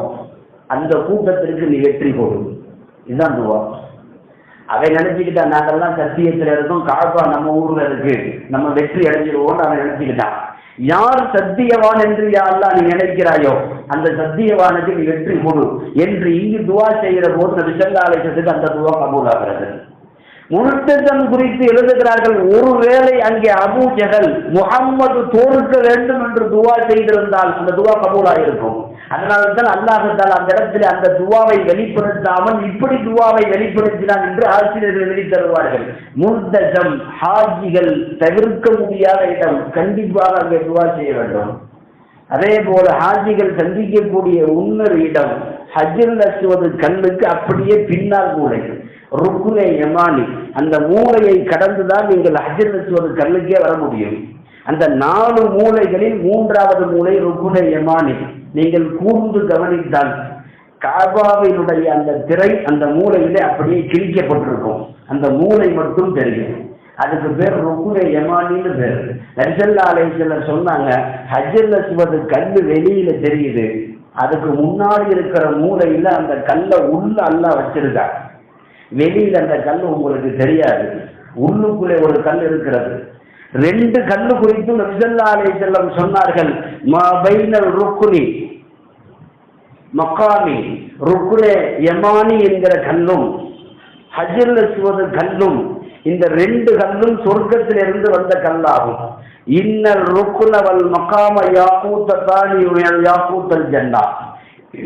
அந்த கூட்டத்திற்கு நீ வெற்றி கொடு. இதுதான் துவா. அவன் நினைச்சுக்கிட்டான், நாங்கள்லாம் சத்தியத்தில் இருக்கோம், காபா நம்ம ஊர்ல இருக்கு, நம்ம வெற்றி அடைஞ்சிருவோம்னு அவன் நினைச்சுக்கிட்டான். யார் சத்தியவான் என்று யா அல்லாஹ் நீ நினைக்கிறாயோ அந்த சத்தியவானுக்கு நீ வெற்றி கொடு என்று இங்கு துவா செய்கிற போது நபி ஸல்லல்லாஹு அலைஹி வஸல்லம் அந்த துவா கபூலாகிறது. முல்தஸம் குறித்து எழுதுகிறார்கள், ஒருவேளை அங்கே அபூ ஜஹல் முஹம்மது தோற்க வேண்டும் என்று துவா செய்திருந்தால் அந்த துவா கபூலாயிருக்கும். அதனால்தான் அல்லாஹ் தஆலா அந்த இடத்தில் அந்த துவாவை வெளிப்படுத்தாமல் இப்படி துவாவை வெளிப்படுத்தினான் என்று ஆசிரியர்கள் எழுதி தருவார்கள். முல்தஸம் ஹாஜிகள் தவிர்க்க முடியாத இடம், கண்டிப்பாக அங்கே துவா செய்ய வேண்டும். அதே போல ஹாஜிகள் சந்திக்கக்கூடிய இன்னொரு இடம் ஹஜ்ருல் அஸ்வத் கல்லுக்கு அப்படியே பின்னால் மூலை ருக்னே யமானி. அந்த மூலையை கடந்துதான் நீங்கள் ஹஜ்ருல் அஸ்வத் கல்லுக்கே வர முடியும். அந்த 4 மூலைகளில் 3வது மூலை ருக்னே யமானி. நீங்கள் கூர்ந்து கவனித்தால் காபாவினுடைய அந்த திரை அந்த மூலையிலே அப்படியே கிழிக்கப்பட்டிருக்கும். அந்த மூலை மட்டும் தெரியும். அதுக்கு பேர் ருக்குனே யமானின்னு பேர். நபி ஸல்லல்லாஹு அலைஹி வஸல்லம் சொன்னாங்க, ஹஜ்ஜுல் அஸ்வத் கல்லு வெளியில தெரியுது, அதுக்கு முன்னாடி இருக்கிற மூலையில அந்த கல்லை உள்ள அல்லாஹ் வச்சிருக்கா. வெளியில அந்த கல் உங்களுக்கு தெரியாது, உள்ளுக்குள்ளே ஒரு கல் இருக்கிறது. 2 கல்லு குறித்து நபி ஸல்லல்லாஹு அலைஹி வஸல்லம் சொன்னார்கள், மா பைனல் ருக்குனி மக்காமி, ருக்குனே யமானி என்கிற கல்லும் ஹஜ்ஜுல் அஸ்வத் கல்லும், இந்த 2 கல்லும் சொர்க்கத்திலிருந்து வந்த கல்லாகும். இன்னல் ருக்குன வல் மகாம யாக்கூத்ததானி யாக்கூத்தல் ஜன்னா,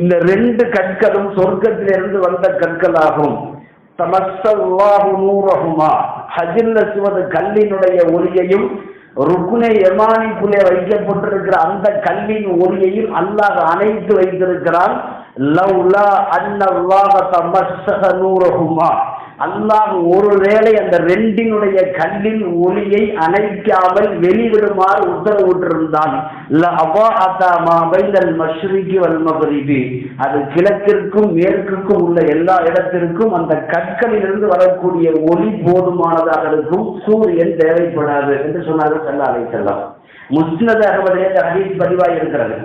இந்த 2 கற்களும் சொர்க்கத்திலிருந்து வந்த கற்களாகும். தமஸ்ஸல்லாஹு நூரஹுமா, ஹஜ்ஜுல் அஸ்வத் கல்லினுடைய ஒளியையும் ருக்குனே யமானிக்குள்ளே வைக்கப்பட்டிருக்கிற அந்த கல்லின் ஒளியையும் அல்லாஹ் அணைத்து வைத்திருக்கிறான். லவ்லா அன்னல்லாஹ தமஸ்ஸஹ நூரஹுமா, அல்லாஹ் ஒருவேளை அந்த 2னுடைய கல்லின் ஒளியை அணைக்காமல் வெளிவிடுமாறு உத்தரவிட்டிருந்தான், அது கிழக்கிற்கும் மேற்குக்கும் உள்ள எல்லா இடத்திற்கும் அந்த கற்களிலிருந்து வரக்கூடிய ஒளி போதுமானதாக இருக்கும், சூரியன் தேவைப்படாது என்று சொன்னார்கள் ஸல்லல்லாஹு அலைஹி வஸல்லம். முஸ்னத் அஹ்மதிலே ஹதீஸ் பதிவாகி இருக்கிறது.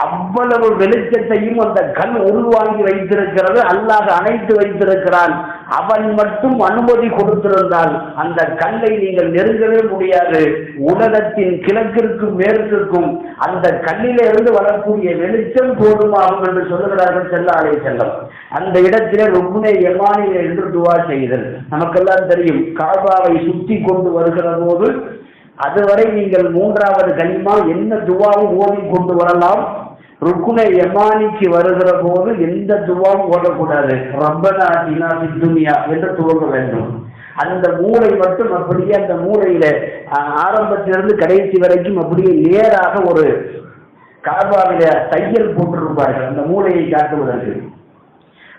அவ்வளவு வெளிச்சத்தையும் அந்த கல் உள்வாங்கி வைத்திருக்கிறது, அல்லாஹ் அணைத்து வைத்திருக்கிறான். அவன் மட்டும் அனுமதி கொடுத்திருந்தால் அந்த கல்லை நீங்கள் நெருங்கவே முடியாது. உலகத்தின் கிழக்கிற்கும் மேற்கிற்கும் அந்த கல்லிலிருந்து வரக்கூடிய வெளிச்சம் போதுமாகும் என்று சொல்லுகிறார்கள் ஸல்லல்லாஹு அலைஹி வஸல்லம். அந்த இடத்திலே ருக்குனே யமானி என்று துஆ செய்தல் நமக்கெல்லாம் தெரியும். காபாவை சுற்றி கொண்டு வருகிற போது அதுவரை நீங்கள் 3வது கலிமா என்ன துவாவும் ஓதி கொண்டு வரலாம். ருக்குனே யமானிக்கு வருகிற போது எந்த துவாவும் ஓடக்கூடாது. ரப்பனா ஆத்தினா ஃபித் துன்யா என்று துவங்க வேண்டும். அந்த மூளை மட்டும் அப்படியே அந்த மூளையில ஆரம்பத்திலிருந்து கடைசி வரைக்கும் அப்படியே நேராக ஒரு காபாவில தையல் போட்டிருப்பார்கள் அந்த மூளையை காட்டுவதற்கு.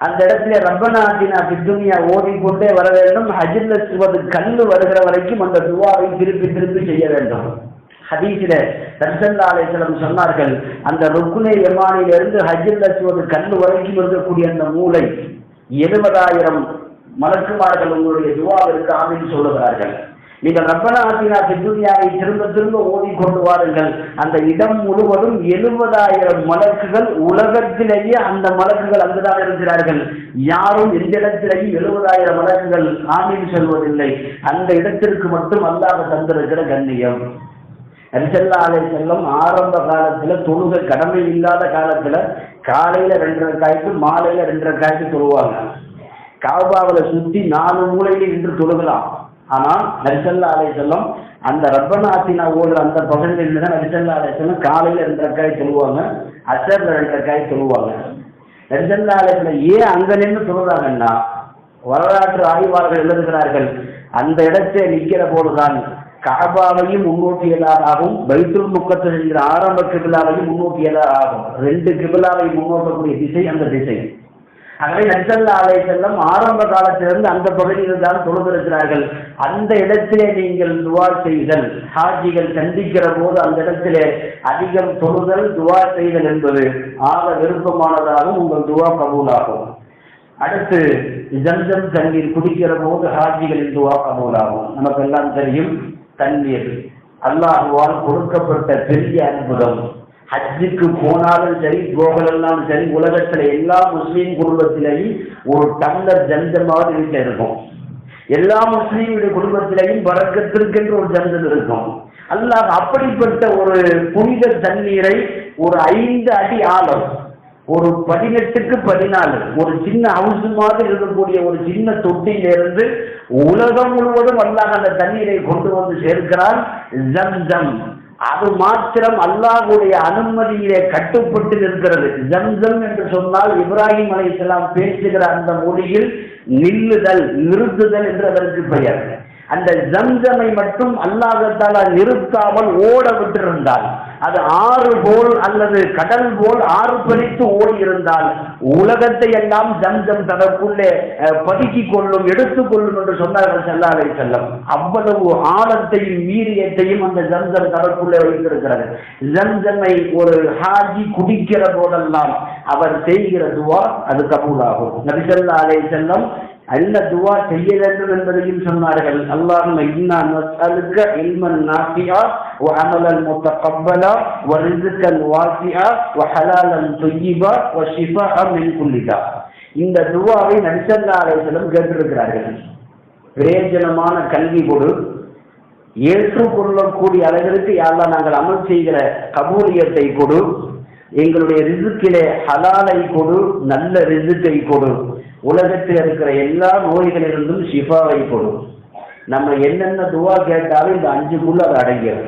அந்த இடத்துல ரப்பனா ஆத்தினா ஃபித் துன்யா ஓதிக்கொண்டே வர வேண்டும். ஹஜ்ஜுல் அஸ்வத் கல்லு வருகிற வரைக்கும் அந்த துவாவை திருப்பி திருப்பி செய்ய வேண்டும். ஹதீஸில ஸல்லல்லாஹு அலைஹி வஸல்லம் சொன்னார்கள், அந்த ருக்குனே யமானிலிருந்து ஹஜ்ஜுல் அஸ்வத் கல்லு வரைக்கும் இருக்கக்கூடிய அந்த மூளை 70,000 மலக்குமார்கள் உங்களுடைய துவாவிற்கு ஆமீன் சொல்லுகிறார்கள். நீங்கள் ரப்பனா ஆத்தினா ஃபித் துன்யாவை திரும்ப திரும்ப ஓதிக்கொண்டு வாருங்கள். அந்த இடம் முழுவதும் 70,000 மலக்குகள், உலகத்திலேயே அந்த மலக்குகள் அங்குதான் இருக்கிறார்கள். யாரும் எந்த இடத்திலேயும் 70,000 மலக்குகள் ஆமீன் சொல்வதில்லை. அந்த இடத்திற்கு மட்டும் அல்லாஹ் தந்திருக்கிற கண்ணியம். நபி ஸல்லல்லாஹு அலைஹி வஸல்லம் ஆரம்ப காலத்துல தொழுகை கடமை இல்லாத காலத்துல காலையில 2 ரக்காயத்து மாலையில 2 ரக்காயத்து தொழுவாங்க. காபாவில் சுற்றி 4 மூலையில இன்று தொழுகலாம். ஆனால் நபி ஸல்லல்லாஹு அலைஹி வஸல்லம் அந்த ரப்பனா ஆத்தினா ஓடுற அந்த பகுதியில் தான் நபி ஸல்லல்லாஹு அலைஹி வஸல்லம் காலையில 2 ரக்காயத்து தொழுவாங்க, அசர்ல 2 ரக்காயத்து தொழுவாங்க. நபி ஸல்லல்லாஹு அலைஹி வஸல்லம் ஏன் அங்க நின்று தொழுறாங்கன்னா, வரலாற்று ஆய்வாளர்கள் எழுதுகிறார்கள், அந்த இடத்தை நிற்கிற போதுதான் காபாவையும் முன்னோக்கியதாகவும் பைத்துல் முக்கத்தஸ் என்கிற ஆரம்ப கிபிலாவையும் முன்னோக்கியதாகும். 2 கிபிலாவை முன்னோக்கக்கூடிய திசை அந்த திசை. ஆகவே நபி ஸல்லல்லாஹு அலைஹி வஸல்லம் ஆரம்ப காலத்திலிருந்து அந்த பகுதியில் தான் தொழுதிருக்கிறார்கள். அந்த இடத்திலே நீங்கள் துவா செய்தல், ஹாஜிகள் சந்திக்கிற போது அந்த இடத்திலே அதிகம் தொழுதல் துவா செய்தல் என்பது ஆக விருப்பமானதாகவும் உங்கள் துவா கபூலாகும். அடுத்து ஜம்ஜம் தண்ணீர் குடிக்கிற போது ஹாஜிகளின் துவா கபூலாகும். நமக்கெல்லாம் தெரியும், தண்ணீர் அல்லாஹ்வால் கொடுக்கப்பட்ட பெரிய அற்புதம். ஹஜ்ஜுக்கு போனாலும் சரி போகலாம் சரி, உலகத்துல எல்லா முஸ்லீம் குடும்பத்திலையும் ஒரு டம்ளர் ஜம்ஜமாவது வீட்டில் இருக்கும். எல்லா முஸ்லீமுடைய குடும்பத்திலையும் பரக்கத்திற்கென்று ஒரு ஜம்ஜம் இருக்கும். அல்லாஹ் அப்படிப்பட்ட ஒரு புனித தண்ணீரை ஒரு 5 அடி ஆழம், ஒரு 18க்கு 14 ஒரு சின்ன ஹவுஸ் மாதிரி இருக்கக்கூடிய ஒரு சின்ன தொட்டியிலிருந்து உலகம் முழுவதும் அல்லாஹ் அந்த தண்ணீரை கொண்டு வந்து சேர்க்கிறான். ஜம்ஜம் அது மாத்திரம் அல்லாஹ்வுடைய அனுமதியிலே கட்டுப்பட்டு இருக்கிறது. ஜம்ஜம் என்று சொன்னால் இப்ராஹிம் அலைஹிஸ்ஸலாம் பேசுகிற அந்த மொழியில் நில்லுதல், நிறுத்துதல் என்று அதற்கு பெயர். அந்த ஜம்ஜமை மட்டும் அல்லாஹ் தஆலா நிறுத்தாமல் ஓட விட்டிருந்தால், அது ஆறு போல் அல்லது கடல் போல் ஆர்ப்பரித்து ஓடி இருந்தால் உலகத்தை எல்லாம் ஜம்ஜம் தனக்குள்ளே பதுக்கிக் கொள்ளும், எடுத்துக்கொள்ளும் என்று சொன்னார்கள் ஸல்லல்லாஹு அலைஹி வஸல்லம். அவ்வளவு ஆழத்தையும் வீரியத்தையும் அந்த ஜம்ஜம் தனக்குள்ளே வைத்திருக்கிறது. ஜம்ஜமை ஒரு ஹாஜி குடிக்கிற போதெல்லாம் அவர் செய்கிற துவா அது கபூலாகும். நபி ஸல்லல்லாஹு அலைஹி வஸல்லம் என்ன துவா செய்ய வேண்டும் என்பதையும் சொன்னார்கள். அல்லாஹும்ம இன்னா நஸ்அலுக இல்மன் நாஃபிஆ வ அமலன் முத்தகப்பலா வ ரிஸ்கன் வாசிஆ வ ஹலாலன் தய்யிபா வ ஷிஃபாஅ மின் குல்லி தா. இந்த துவாவை நபி ஸல்லல்லாஹு அலைஹி வஸல்லம் கேட்டிருக்கிறார்கள். பிரயோஜனமான கல்வி கொடு, ஏற்றுக்கொள்ளக்கூடிய அளவிற்கு யா அல்லாஹ் நாங்கள் அமல் செய்கிற கபூலியத்தை கொடு, எங்களுடைய ரிஸ்கிலே ஹலாலை கொடு, நல்ல ரிஸ்கை கொடு, உலகத்தில் இருக்கிற எல்லா நோய்களிலிருந்தும் ஷிஃபாவை கொடு. நம்ம என்னென்ன துவா கேட்டாலும் இந்த 5க்குள்ள அது அடங்கியது.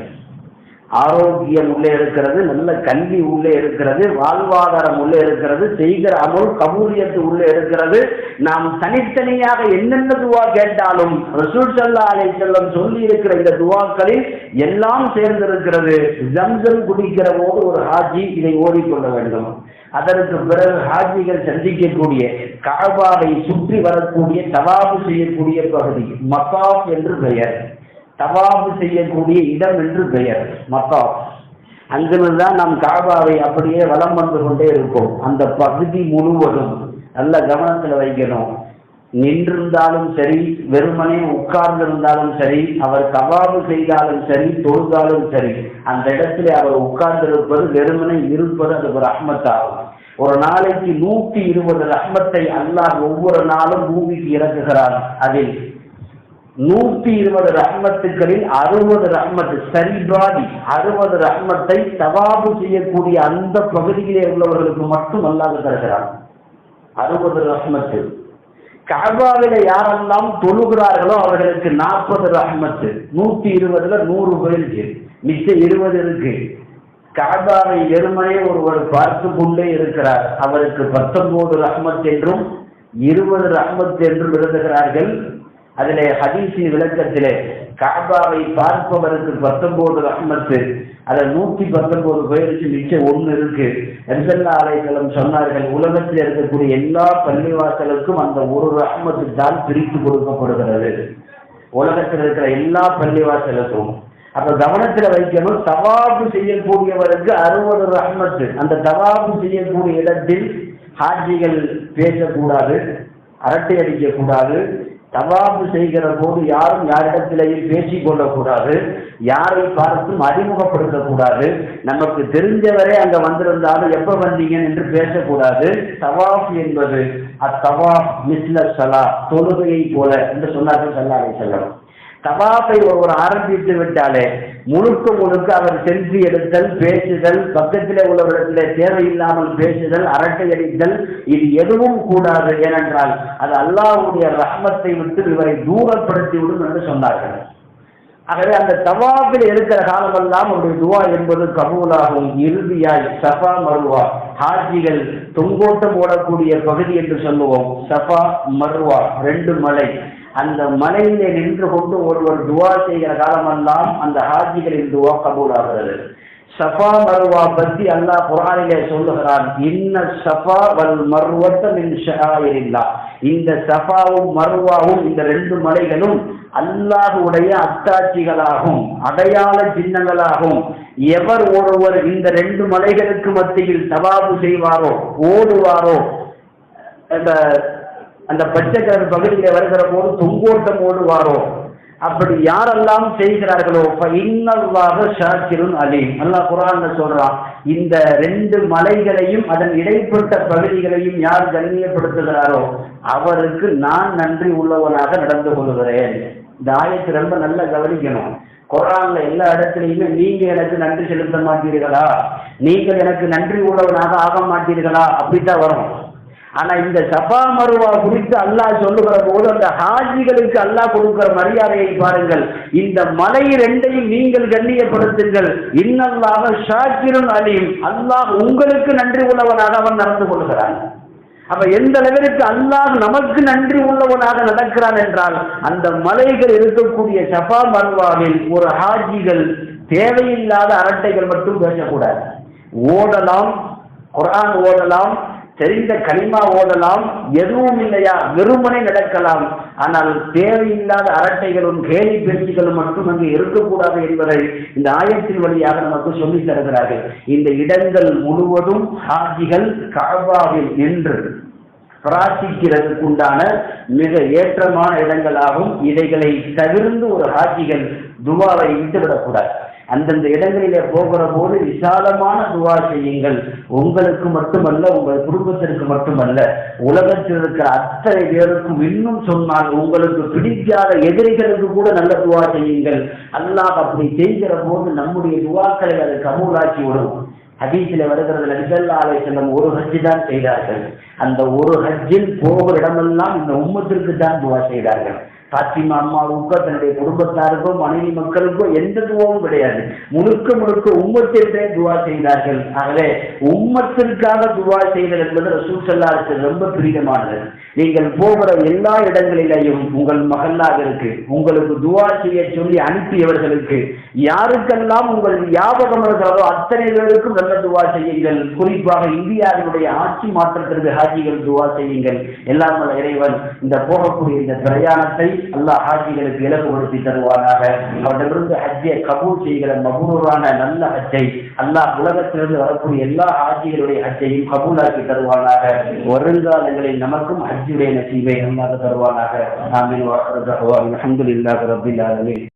ஆரோக்கியம் உள்ளே இருக்கிறது, நல்ல கல்வி உள்ளே இருக்கிறது, வாழ்வாதாரம் உள்ளே இருக்கிறது, செய்கிற அமல் கபூலியத்து உள்ளே இருக்கிறது. நாம் தனித்தனியாக என்னென்ன துவா கேட்டாலும் ரசூல் ஸல்லல்லாஹு அலைஹி வஸல்லம் சொல்லி இருக்கிற இந்த துவாக்களில் எல்லாம் சேர்ந்திருக்கிறது. ஜம்ஸம் குடிக்கிற போது ஒரு ஹாஜி இதை ஓதிக்கொள்ள வேண்டும். அதற்கு பிறகு ஹாஜிகள் சந்திக்கக்கூடிய கஅபாவை சுற்றி வரக்கூடிய தவாபு செய்யக்கூடிய பகுதி மத்தாஃப் என்று பெயர். தவாபு செய்யக்கூடிய இடம் என்று பெயர் மத்தாஃப். அங்கிருந்துதான் நாம் கஅபாவை அப்படியே வலம் வந்து கொண்டே இருக்கோம். அந்த பகுதி முழுவதும் நல்ல கவனத்தில் வைக்கணும். நின்றிருந்தாலும் சரி, வெறுமனே உட்கார்ந்திருந்தாலும் சரி, அவர் தவாபு செய்தாலும் சரி, தொழுதாலும் சரி, அந்த இடத்துல அவர் உட்கார்ந்திருப்பது வெறுமனே இருப்பது அது ஒரு ரஹ்மத்தாகும். ஒரு நாளைக்கு 120 ரஹ்மத்தை அல்லாஹ் ஒவ்வொரு நாளும் பூமிக்கு இறக்குகிறார். அதில் 120 ரஹ்மத்துக்களில் 60 ரஹ்மத்து சரிபாதி 60 ரஹ்மத்தை தவாபு செய்யக்கூடிய அந்த பகுதியிலே உள்ளவர்களுக்கு மட்டும் அல்லாஹ் தருகிறார். 60 ரஹ்மத்து. கஅபாவில யாரெல்லாம் தொழுகிறார்களோ அவர்களுக்கு 40 ரஹ்மத்து. 120ல 100 போயிருக்கு, மிச்சம் 20 இருக்கு. கஅபாவை வெறுமனே ஒருவர் பார்த்து கொண்டே இருக்கிறார், அவருக்கு 19 ரஹ்மத் என்றும் 20 ரஹ்மத் என்றும் எழுதுகிறார்கள். அதிலே ஹதீஸின் விளக்கத்திலே கஅபாவை பார்ப்பவருக்கு 19 ரஹ்மத்து, அதில் 119 போயிடுச்சு, மிச்சம் 1 இருக்கு. நபி ஸல்லல்லாஹு அலைஹி வஸல்லம் சொன்னார்கள், உலகத்தில் இருக்கக்கூடிய எல்லா பள்ளிவாசலுக்கும் அந்த ஒரு ரஹ்மத்து தான் பிரித்து கொடுக்கப்படுகிறது. உலகத்தில் இருக்கிற எல்லா பள்ளிவாசலுக்கும். அப்ப கவனத்தில் வைக்கணும், தவாபு செய்யக்கூடியவருக்கு 60 ரஹ்மத்து. அந்த தவாபு செய்யக்கூடிய இடத்தில் ஹாஜிகள் பேசக்கூடாது, அரட்டை அடிக்கக்கூடாது. தவாபு செய்கிற போது யாரும் யாரிடத்திலேயும் பேசிக் கொள்ளக்கூடாது, யாரை பார்த்தும் அறிமுகப்படுத்தக்கூடாது. நமக்கு தெரிஞ்சவரே அங்க வந்திருந்தாலும் எப்ப வந்தீங்க என்று பேசக்கூடாது. தவாப் என்பது அத்தவாப் மிஸ்ல ஸலா, தொழுகையை போல என்று சொன்னார்கள் ஸல்லல்லாஹு அலைஹி வஸல்லம். தவாஃபை ஒருவர் ஆரம்பித்து விட்டாலே முழுக்க முழுக்க அவர் செல்ஃபி எடுத்தல், பேசுதல், பக்கத்தில் உள்ளவரிடத்தில் தேவையில்லாமல் பேசுதல், அரட்டை அடித்தல், இது எதுவும் கூடாது. ஏனென்றால் அது அல்லாஹ்வுடைய ரஹ்மத்தை விட்டு இவரை தூரப்படுத்திவிடும் என்று சொன்னார்கள். ஆகவே அந்த தவாஃபில் இருக்கிற காலமெல்லாம் அவருடைய துவா என்பது கபூலாகும். இறுதியாய் சஃபா மர்வா, ஹாஜிகள் தொங்கோட்டம் ஓடக்கூடிய பகுதி என்று சொல்லுவோம். சஃபா மர்வா 2 மலை. அந்த மலையிலே நின்று கொண்டு ஒருவர் துவா செய்கிற காலமெல்லாம் அந்த ஹாஜிகளின் துவா கபூலாகிறது. சஃபா மர்வா பற்றி அல்லாஹ் குர்ஆனிலே சொல்லுகிறான், இன்ன ஸஃபா வல் மர்வத மின் ஷஆயிரில்லாஹ். இந்த சஃபாவும் மர்வாவும் இந்த 2 மலைகளும் அல்லாஹ்வுடைய அத்தாட்சிகளாகும், அடையாள சின்னங்களாகும். எவர் ஒருவர் இந்த 2 மலைகளுக்கு மத்தியில் தவாபு செய்வாரோ, ஓடுவாரோ, அந்த பச்சை கலர் பகுதியில வருகிற போது தொங்கோட்டம் ஓடுவாரோ, அப்படி யாரெல்லாம் செய்கிறார்களோ இன்னல்லாஹ ஷாக்கிருன் அலீம். அல்லாஹ் குர்ஆன்ல சொல்றான், இந்த 2 மலைகளையும் அதன் இடைப்பட்ட பகுதிகளையும் யார் கண்ணியப்படுத்துகிறாரோ அவருக்கு நான் நன்றி உள்ளவனாக நடந்து கொள்கிறேன். இந்த ஆயத்து ரொம்ப நல்லா கவனிக்கணும். குர்ஆன்ல எல்லா இடத்துலையுமே நீங்க எனக்கு நன்றி செலுத்த மாட்டீர்களா, நீங்கள் எனக்கு நன்றி உள்ளவனாக ஆக மாட்டீர்களா அப்படித்தான் வரும். ஆனா இந்த சஃபா மர்வா குறித்து அல்லாஹ் சொல்லுகிற போது அந்த ஹாஜிகளுக்கு அல்லாஹ் கொடுக்கிற மரியாதையை பாருங்கள். இந்த மலை 2ஐயும் நீங்கள் கண்ணியப்படுத்துங்கள். இன்னல்லாஹ ஷாக்கிருன் அலீம். அல்லாஹ் உங்களுக்கு நன்றி உள்ளவனாக அவன் நடந்து கொள்கிறான். அப்ப எந்த அளவிற்கு அல்லாஹ் நமக்கு நன்றி உள்ளவனாக நடக்கிறான் என்றால், அந்த மலைகள் இருக்கக்கூடிய சஃபா மர்வாவில் ஒரு ஹாஜிகள் தேவையில்லாத அரட்டைகள் மட்டும் பேசக்கூடாது. ஓடலாம், குர்ஆன் ஓடலாம், தெரிந்த கலிமா ஓடலாம், எதுவும் இல்லையா, வெறுமனே நடக்கலாம். ஆனால் தேவையில்லாத அரட்டைகளும் கேலி பேச்சுகளும் மட்டும் அங்கு இருக்கக்கூடாது என்பதை இந்த ஆயத்தின் வழியாக நமக்கு சொல்லித் தருகிறார்கள். இந்த இடங்கள் முழுவதும் ஹாஜிகள் கஅபாவில் நின்று பிரார்த்திக்கிறதுக்கு உண்டான மிக ஏற்றமான இடங்களாகும். இதைகளை தவிர்த்து ஒரு ஹாஜிகள் துவாவை விட்டுவிடக்கூடாது. அந்தந்த இடங்களிலே போகிற போது விசாலமான துவா செய்யுங்கள். உங்களுக்கு மட்டுமல்ல, உங்கள் குடும்பத்திற்கு மட்டுமல்ல, உலகத்தில் இருக்கிற அத்தனை பேருக்கும். இன்னும் சொன்னால் உங்களுக்கு பிடிக்காத எதிரிகளுக்கு கூட நல்ல துவா செய்யுங்கள். அல்லாஹ் அப்படி செய்கிற போது நம்முடைய துவாக்களை அது கபூலாக்கி விடும். ஹதீஸில் வருகிறது, நபி ஸல்லல்லாஹு அலைஹி வஸல்லம் ஒரு ஹஜ் தான் செய்தார்கள். அந்த ஒரு ஹஜ்ஜில் போகிற இடமெல்லாம் இந்த உம்மத்திற்கு தான் துவா செய்தார்கள். பாத்திமா அம்மாவுக்கோ தன்னுடைய குடும்பத்தாருக்கோ மனைவி மக்களுக்கோ எந்த துவாவும் கிடையாது. முழுக்க முழுக்க உம்மத்திற்கே துவா செய்தார்கள். ஆகவே உம்மத்திற்காக துவா செய்தல் என்பது ரசூல் ஸல்லல்லாஹு அலைஹி வஸல்லம் ரொம்ப பிரியமானது. நீங்கள் போகிற எல்லா இடங்களிலேயும் உங்கள் மகளாக இருக்கு, உங்களுக்கு துவா செய்ய சொல்லி அனுப்பியவர்களுக்கு யாருக்கெல்லாம் உங்கள் ஞாபகம் இருக்கிறதோ அத்தனை பேருக்கும் நல்ல துவா செய்யுங்கள். குறிப்பாக இந்தியாவினுடைய ஆட்சி மாற்றத்திற்கு ஹாஜிகள் துவா செய்யுங்கள். எல்லாம் வல்ல இறைவன் இந்த போகக்கூடிய இந்த பிரயாணத்தை அல்லாஹ் ஹாஜிகளுக்கு இலகுபடுத்தி தருவானாக. அவரிடமிருந்து ஹஜ்ஜை கபூல் செய்கிற மபூரான நல்ல ஹஜ்ஜை அல்லாஹ் உலகத்திலிருந்து வரக்கூடிய எல்லா ஹாஜிகளுடைய ஹஜ்ஜையும் கபூலாக்கி தருவானாக. வருங்காலங்களில் நமக்கும் ஹஜ்ஜுடைய நசீபை நன்றாக தருவானாக. ஆமீன். வ ஆகிரு தஅவானா அல்ஹம்துலில்லாஹி ரப்பில் ஆலமீன்.